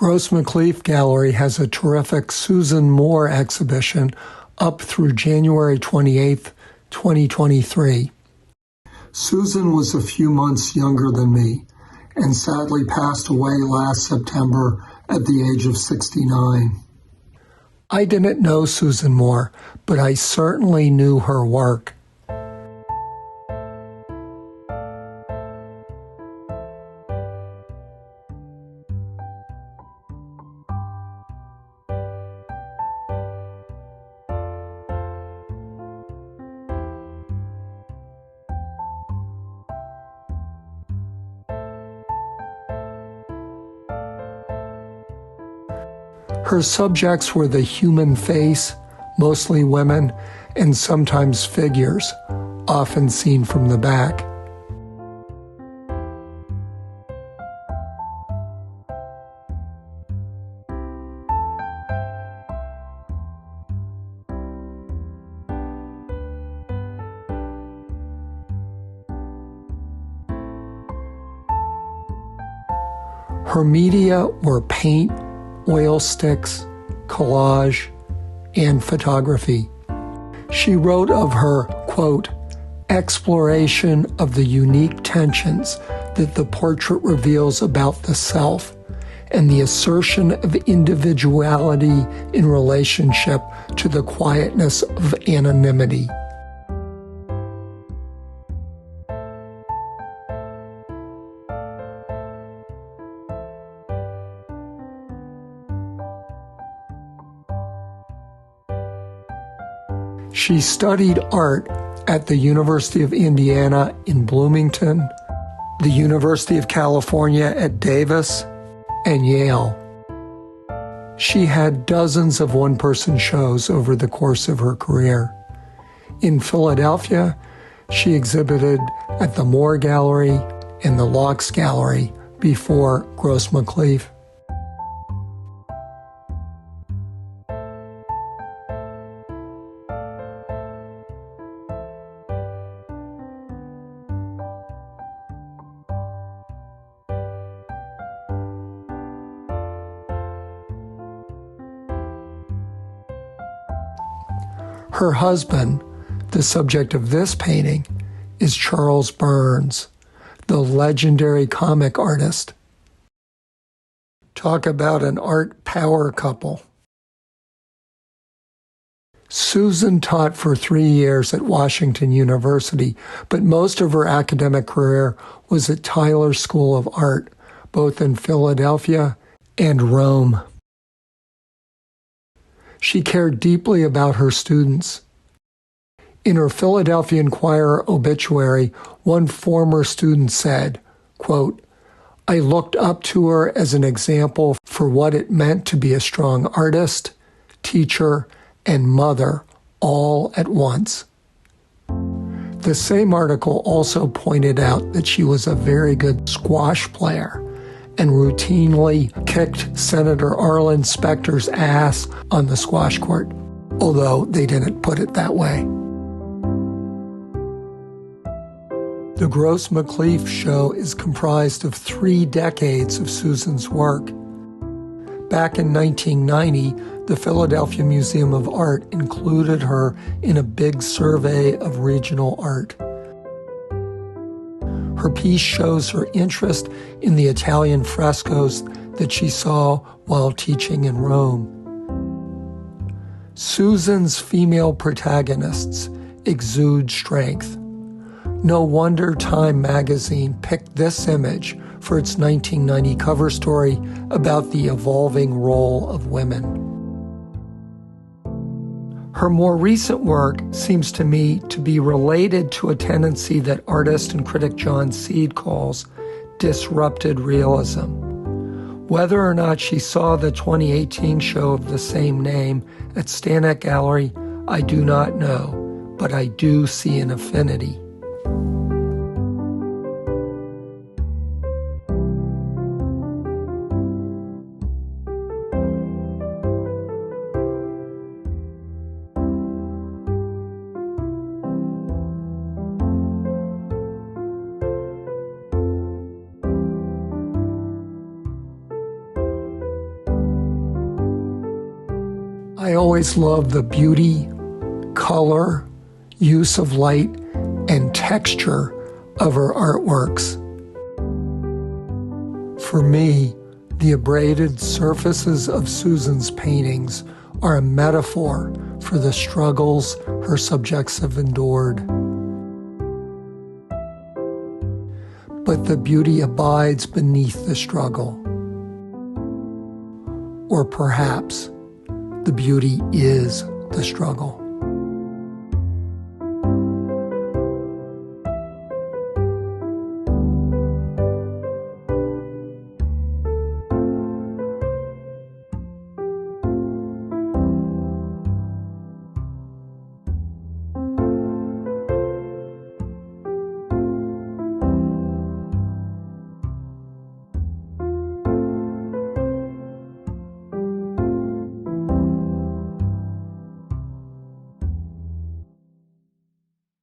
Gross McCleaf Gallery has a terrific Susan Moore exhibition up through January 28th, 2023. Susan was a few months younger than me and sadly passed away last September at the age of 69. I didn't know Susan Moore, but I certainly knew her work. Her subjects were the human face, mostly women, and sometimes figures, often seen from the back. Her media were paint, oil sticks, collage, and photography. She wrote of her, quote, exploration of the unique tensions that the portrait reveals about the self and the assertion of individuality in relationship to the quietness of anonymity. She studied art at the University of Indiana in Bloomington, the University of California at Davis, and Yale. She had dozens of one-person shows over the course of her career. In Philadelphia, she exhibited at the Moore Gallery and the Laux Gallery before Gross McCleaf. Her husband, the subject of this painting, is Charles Burns, the legendary comic artist. Talk about an art power couple. Susan taught for 3 years at Washington University, but most of her academic career was at Tyler School of Art, both in Philadelphia and Rome. She cared deeply about her students. In her Philadelphia Inquirer obituary, one former student said, quote, I looked up to her as an example for what it meant to be a strong artist, teacher, and mother all at once. The same article also pointed out that she was a very good squash player and routinely kicked Senator Arlen Specter's ass on the squash court, although they didn't put it that way. The Gross McCleaf show is comprised of 3 decades of Susan's work. Back in 1990, the Philadelphia Museum of Art included her in a big survey of regional art. Her piece shows her interest in the Italian frescoes that she saw while teaching in Rome. Susan's female protagonists exude strength. No wonder Time magazine picked this image for its 1990 cover story about the evolving role of women. Her more recent work seems to me to be related to a tendency that artist and critic John Seed calls disrupted realism. Whether or not she saw the 2018 show of the same name at Stanek Gallery, I do not know, but I do see an affinity. I always love the beauty, color, use of light, and texture of her artworks. For me, the abraded surfaces of Susan's paintings are a metaphor for the struggles her subjects have endured. But the beauty abides beneath the struggle. Or perhaps the beauty is the struggle.